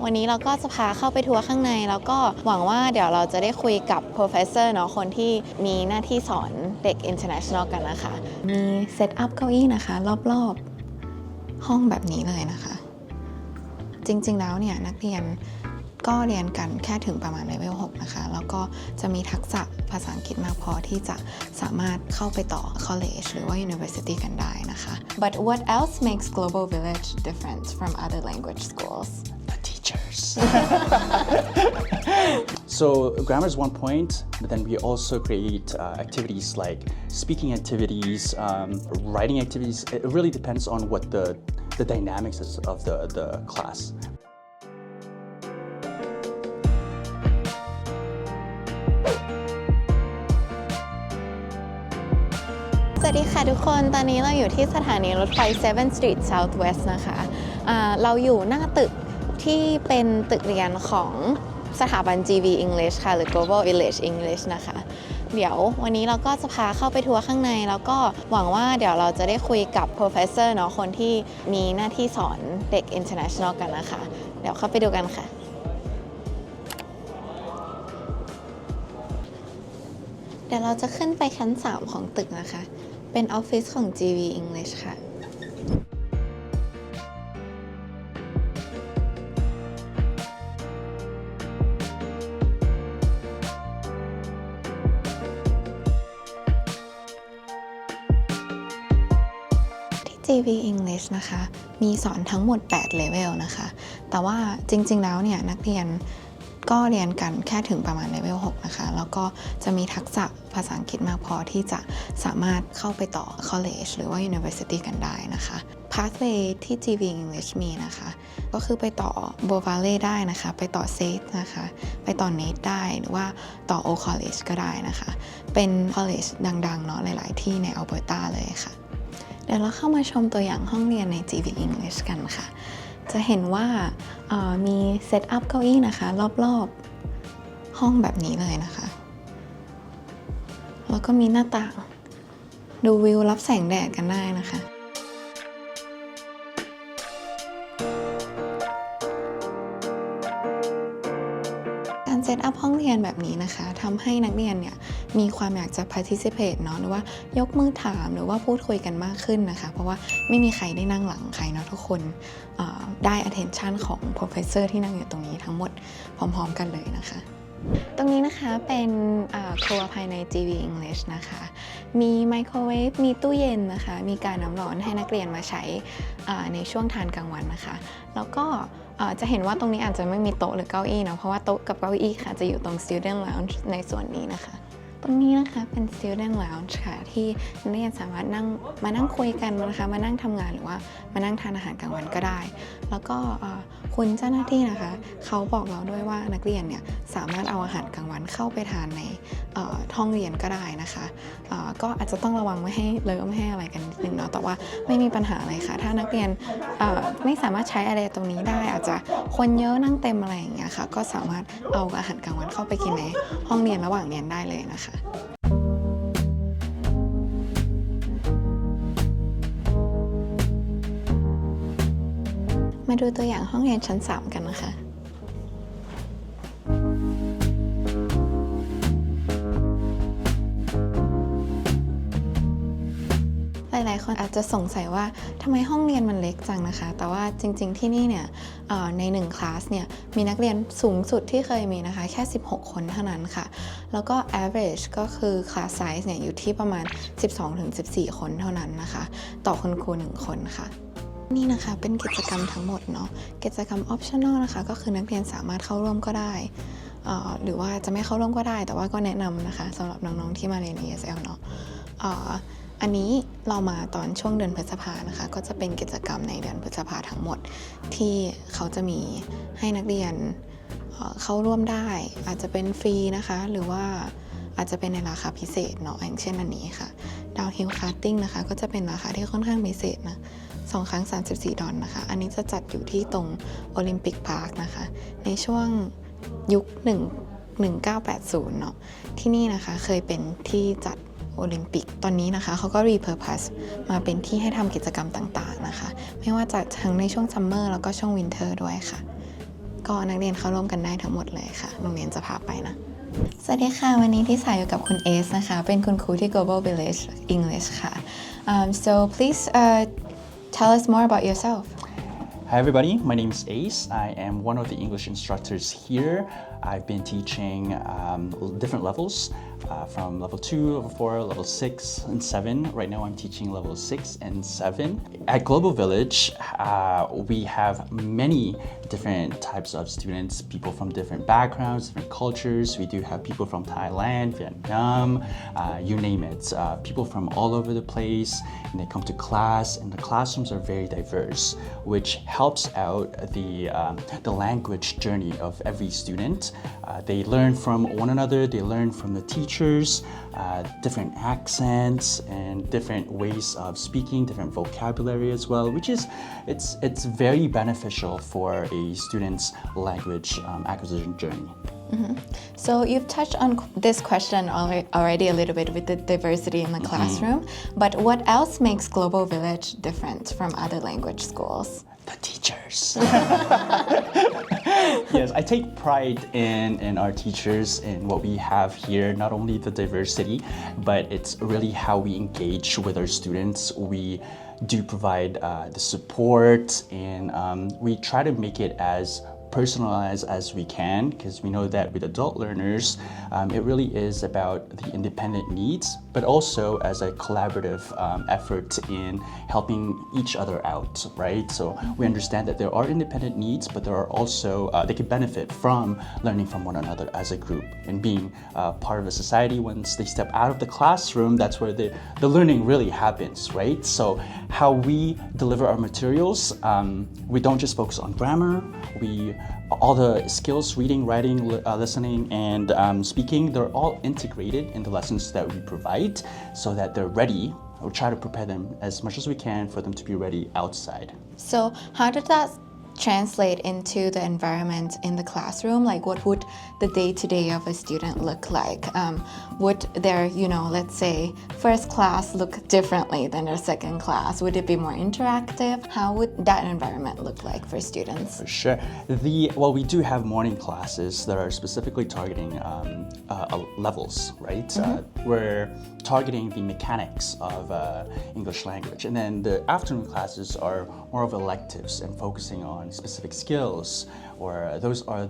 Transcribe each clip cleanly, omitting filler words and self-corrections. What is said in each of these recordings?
วันนี้เราก็จะพาเข้าไปทัวร์ข้างในแล้วก็หวังว่าเดี๋ยวเราจะได้คุยกับ professor เนาะคนที่มีหน้าที่สอนเด็ก international กันนะคะมีเซตอัพเก้าอี้นะคะรอบๆห้องแบบนี้เลยนะคะจริงๆแล้วเนี่ยนักเรียนก็เรียนกันแค่ถึงประมาณเลเวล 6 นะคะแล้วก็จะมีทักษะภาษาอังกฤษมากพอที่จะสามารถเข้าไปต่อ college หรือว่า university กันได้นะคะ But what else makes Global Village different from other language schools? The teachers. So grammar is one point, but then we also create activities like speaking activities, writing activities. It really depends on what the dynamics is of the class. สวัสดีค่ะทุกคนตอนนี้เราอยู่ที่สถานีรถไฟ 7th Street Southwest นะคะเราอยู่หน้าตึกที่เป็นตึกเรียนของสถาบัน GV English ค่ะหรือ Global Village English นะคะเดี๋ยววันนี้เราก็จะพาเข้าไปทัวร์ข้างในแล้วก็หวังว่าเดี๋ยวเราจะได้คุยกับ professor เนาะคนที่มีหน้าที่สอนเด็ก international กันนะคะเดี๋ยวเข้าไปดูกันค่ะเดี๋ยวเราจะขึ้นไปชั้น 3 ของตึกนะคะเป็นออฟฟิศของ GV English ค่ะGV English นะคะมีสอนทั้งหมด8เลเวลนะคะแต่ว่าจริงๆแล้วเนี่ยนักเรียนก็เรียนกันแค่ถึงประมาณเลเวล 6 นะคะแล้วก็จะมีทักษะภาษาอังกฤษมากพอที่จะสามารถเข้าไปต่อ college หรือว่า university กันได้นะคะ pathway ที่ GV English มีนะคะก็คือไปต่อ b o v a l e ได้นะคะไปต่อ SAIT นะคะไปต่อ NAIT ได้หรือว่าต่อ O College ก็ได้นะคะเป็น college ดังๆเนาะหลายๆที่ในอัลเบอร์ตาเลยค่ะเดี๋ยวเราเข้ามาชมตัวอย่างห้องเรียนใน GV English กันค่ะจะเห็นว่ามีเซตอัพเก้าอี้นะคะรอบๆห้องแบบนี้เลยนะคะแล้วก็มีหน้าต่างดูวิวรับแสงแดดกันได้นะคะการเซตอัพห้องเรียนแบบนี้นะคะทำให้นักเรียนเนี่ยมีความอยากจะ participate เนาะหรือว่ายกมือถามหรือว่าพูดคุยกันมากขึ้นนะคะเพราะว่าไม่มีใครได้นั่งหลังใครเนาะทุกคนได้ attention ของ professor ที่นั่งอยู่ตรงนี้ทั้งหมดพร้อมๆกันเลยนะคะตรงนี้นะคะเป็นครัวภายใน GV English นะคะมีไมโครเวฟมีตู้เย็นนะคะมีการน้ำร้อนให้นักเรียนมาใช้ในช่วงทานกลางวันนะคะแล้วก็จะเห็นว่าตรงนี้อาจจะไม่มีโต๊ะหรือเก้าอี้เนาะเพราะว่าโต๊ะกับเก้าอี้ค่ะจะอยู่ตรง student lounge ในส่วนนี้นะคะตรงนี้นะคะเป็น student lounge ค่ะที่นักเรียนสามารถมานั่งคุยกันนะคะมานั่งทำงานหรือว่ามานั่งทานอาหารกลางวันก็ได้แล้วก็คุณเจ้าหน้าที่นะคะเขาบอกเราด้วยว่านักเรียนเนี่ยสามารถเอาอาหารกลางวันเข้าไปทานในห้องเรียนก็ได้นะคะก็อาจจะต้องระวังไม่ให้เลอะไม่ให้อะไรกันนิดนึงเนาะแต่ว่าไม่มีปัญหาอะไรค่ะถ้านักเรียนไม่สามารถใช้อะไรตรงนี้ได้อาจจะคนเยอะนั่งเต็มอะไรอย่างเงี้ยค่ะก็สามารถเอาอาหารกลางวันเข้าไปกินในห้องเรียนระหว่างเรียนได้เลยนะคะมาดูตัวอย่างห้องเรียนชั้น 3 กันนะคะหลายๆคนอาจจะสงสัยว่าทำไมห้องเรียนมันเล็กจังนะคะแต่ว่าจริงๆที่นี่เนี่ยใน1คลาสเนี่ยมีนักเรียนสูงสุดที่เคยมีนะคะแค่16 คนเท่านั้นค่ะแล้วก็ average ก็คือ class size เนี่ยอยู่ที่ประมาณ 12-14 คนเท่านั้นนะคะต่อคุณครู1 คนค่ะนี่นะคะเป็นกิจกรรมทั้งหมดเนาะกิจกรรม optional นะคะก็คือนักเรียนสามารถเข้าร่วมก็ได้หรือว่าจะไม่เข้าร่วมก็ได้แต่ว่าก็แนะนำนะคะสำหรับน้องๆที่มาเรียน ESL เนาะอันนี้เรามาตอนช่วงเดือนพฤษภานะคะก็จะเป็นกิจกรรมในเดือนพฤษภาทั้งหมดที่เขาจะมีให้นักเรียนเข้าร่วมได้อาจจะเป็นฟรีนะคะหรือว่าอาจจะเป็นในราคาพิเศษเนาะอย่างเช่นอันนี้ค่ะDownhill Kartingนะคะก็จะเป็นราคาที่ค่อนข้างพิเศษนะ2 ครั้ง$34นะคะอันนี้จะจัดอยู่ที่ตรงโอลิมปิกพาร์คนะคะในช่วงยุค1980เนาะที่นี่นะคะเคยเป็นที่จัดโอลิมปิกตอนนี้นะคะเขาก็ repurpose มาเป็นที่ให้ทำกิจกรรมต่างๆนะคะไม่ว่าจะทั้งในช่วงซัมเมอร์แล้วก็ช่วงวินเทอร์ด้วยค่ะก ก็นักเรียนเข้าร่วมกันได้ทั้งหมดเลยค่ะโรงเรียนจะพาไปนะสวัสดีค่ะวันนี้ที่สายอยู่กับคุณเอสนะคะเป็นคุณครูที่ Global Village English ค่ะ so please tell us more about yourself. Hi everybody, my name is Ace. I am one of the English instructors here. I've been teaching different levels from level 2, level 4, level 6, and 7. Right now I'm teaching level 6 and 7. At Global Village, we have many different types of students, people from different backgrounds, different cultures. We do have people from Thailand, Vietnam, you name it. People from all over the place, and they come to class, and the classrooms are very diverse, which helps out the language journey of every student. They learn from one another, they learn from the teachers, different accents and different ways of speaking, different vocabulary as well, which is, it's very beneficial for a student's language acquisition journey. Mm-hmm. So you've touched on this question already a little bit with the diversity in the classroom, but what else makes Global Village different from other language schools? The teachers. Yes, I take pride in our teachers and what we have here, not only the diversity, but it's really how we engage with our students. We do provide the support and we try to make it as personalized as we can, because we know that with adult learners, it really is about the independent needs, but also as a collaborative effort in helping each other out, right? So we understand that there are independent needs, but there are also, they can benefit from learning from one another as a group and being part of a society. Once they step out of the classroom, that's where the learning really happens, right? So how we deliver our materials, we don't just focus on grammar, all the skills, reading, writing, listening, and speaking, they're all integrated in the lessons that we provide so that they're ready. We'll try to prepare them as much as we can for them to be ready outside. So how did that translate into the environment in the classroom? Like what would the day-to-day of a student look like? Would their, let's say, first class look differently than their second class? Would it be more interactive? How would that environment look like for students? For sure. Well, we do have morning classes that are specifically targeting levels, right? Mm-hmm. We're targeting the mechanics of English language. And then the afternoon classes are more of electives and focusing on specific skills, or those are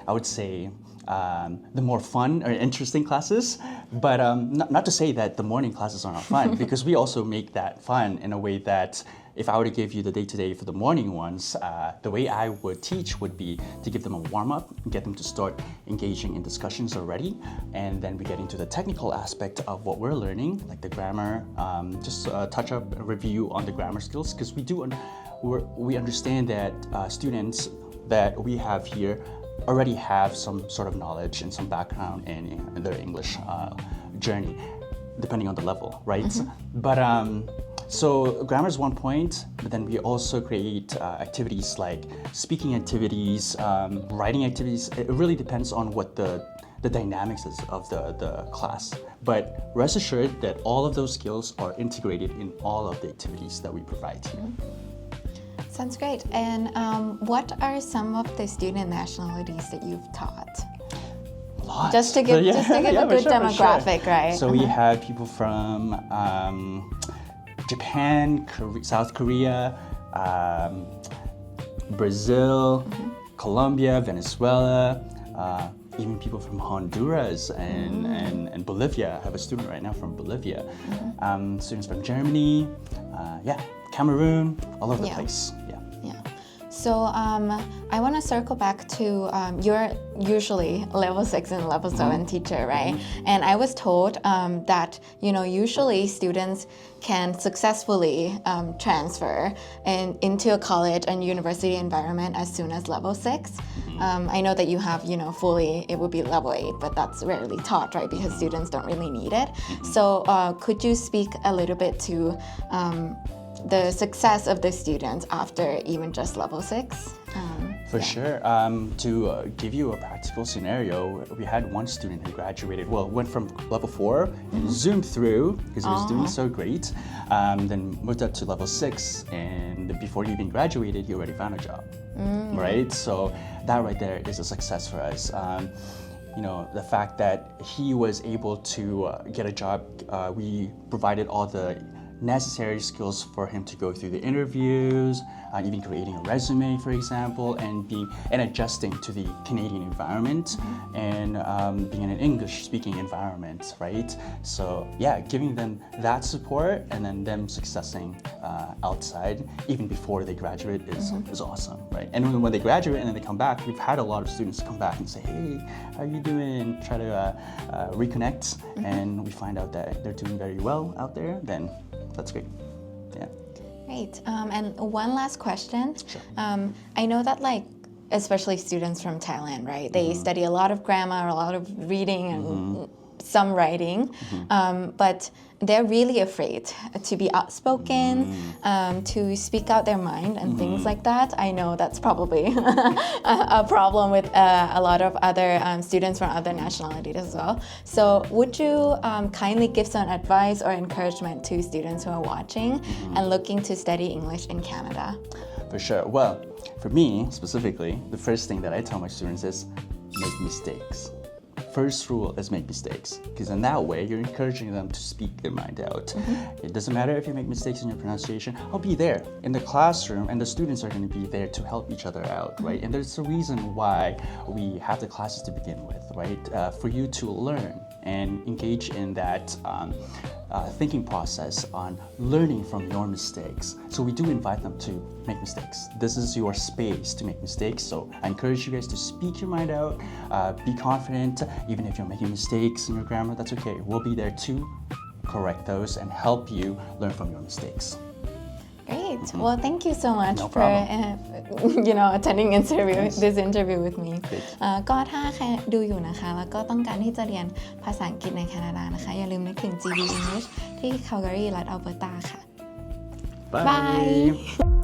I would say, the more fun or interesting classes. But not to say that the morning classes are not fun, because we also make that fun in a way that if I were to give you the day-to-day for the morning ones, the way I would teach would be to give them a warm-up, get them to start engaging in discussions already, and then we get into the technical aspect of what we're learning, like the grammar, just touch up a review on the grammar skills, because we understand that students that we have here already have some sort of knowledge and some background in their English journey, depending on the level, right? Mm-hmm. But so grammar is one point, but then we also create activities like speaking activities, writing activities. It really depends on what the dynamics is of the class. But rest assured that all of those skills are integrated in all of the activities that we provide here. Sounds great. And what are some of the student nationalities that you've taught? Lots. Just to give a good demographic, right? So we have people from Japan, South Korea, Brazil, Colombia, Venezuela, even people from Honduras and Bolivia. I have a student right now from Bolivia. Students from Germany, Cameroon, all over the place. So I want to circle back to you're usually level 6 and level 7 teacher, right? And I was told that usually students can successfully transfer into a college and university environment as soon as level 6. I know that you have fully it would be level 8, but that's rarely taught, right? Because students don't really need it. So could you speak a little bit to the success of the students after even just level 6? For sure. To give you a practical scenario, we had one student who graduated, went from level 4 and zoomed through because he was doing so great, then moved up to level 6, and before he even graduated, he already found a job. right? So that right there is a success for us. You know, the fact that he was able to get a job, we provided all the necessary skills for him to go through the interviews, even creating a resume, for example, and adjusting to the Canadian environment and being in an English-speaking environment, right? So yeah, giving them that support and then them successing outside even before they graduate is awesome, right? And when they graduate and then they come back, we've had a lot of students come back and say, hey, how are you doing? Try to reconnect, and we find out that they're doing very well out there, then that's great. Yeah. Great. And one last question. Sure. I know that especially students from Thailand, right? They study a lot of grammar, a lot of reading and some writing, but they're really afraid to be outspoken, to speak out their mind and things like that. I know that's probably a problem with a lot of other students from other nationalities as well. So would you kindly give some advice or encouragement to students who are watching and looking to study English in Canada? For sure. Well, for me specifically, the first thing that I tell my students is make mistakes. First rule is make mistakes, because in that way you're encouraging them to speak their mind out. It doesn't matter if you make mistakes in your pronunciation. I'll be there in the classroom, and the students are going to be there to help each other out, right? And there's a reason why we have the classes to begin with, right? For you to learn and engage in that thinking process on learning from your mistakes. So we do invite them to make mistakes. This is your space to make mistakes. So I encourage you guys to speak your mind out, be confident. Even if you're making mistakes in your grammar, that's okay. We'll be there to correct those and help you learn from your mistakes. Great. Well, thank you so much No for attending this interview with me. ก็ถ้าใครดูอยู่นะคะแล้วก็ต้องการที่จะเรียนภาษาอังกฤษในแคนาดานะคะอย่าลืมนึกถึง GB English ที่ Calgary รัฐ Alberta ค่ะ Bye.